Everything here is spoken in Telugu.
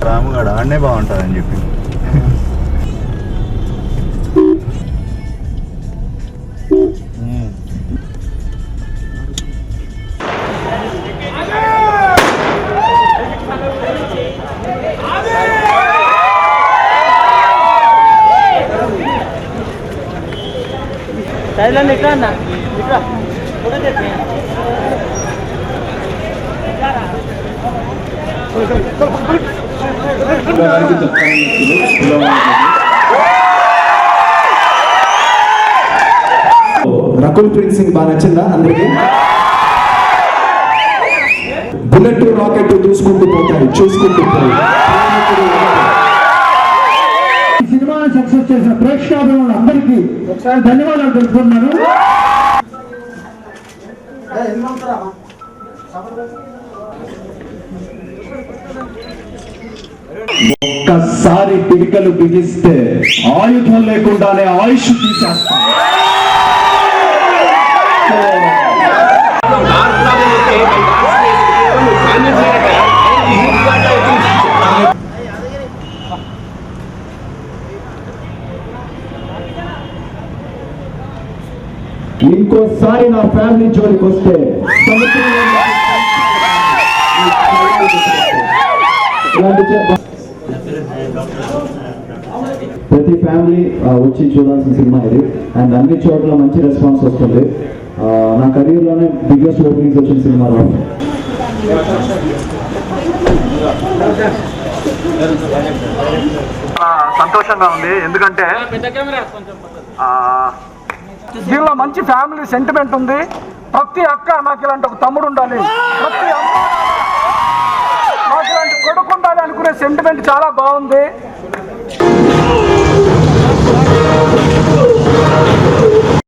రాముగాడు ఆడనే బాగుంటుందని చెప్పి. నకుల్ ప్రీత్ సింగ్ బాగా నచ్చిందా అందరికి? బుల్లెట్ రాకెట్ దూసుకుంటూ పోతాయి, చూసుకుంటూ పోయి సినిమాని సక్సెస్ చేసిన ప్రేక్షకులు అందరికీ ఒకసారి ధన్యవాదాలు తెలుపుతున్నాను. ఒక్కసారి పిడికలు బిగిస్తే ఆయుధం లేకుండానే ఆయుష్ తీసేస్తాం. ఇంకోసారి నా ఫ్యామిలీ జోలికి వస్తే ప్రతి ఫ్యామిలీ వచ్చి చూడాల్సిన సినిమా ఇది. అండ్ అన్ని చోట్ల మంచి రెస్పాన్స్ వస్తుంది. నా కెరీర్లోనే బిగ్గెస్ట్ ఓపెనింగ్స్ వచ్చిన సినిమా. సంతోషంగా ఉంది, ఎందుకంటే దీనిలో మంచి ఫ్యామిలీ సెంటిమెంట్ ఉంది. ప్రతి అక్క నాకు ఇలాంటి ఒక తమ్ముడు ఉండాలి, ప్రతి అమ్మ నాకు ఇలాంటి కొడుకు ఉండాలి అనుకునే సెంటిమెంట్ చాలా బాగుంది.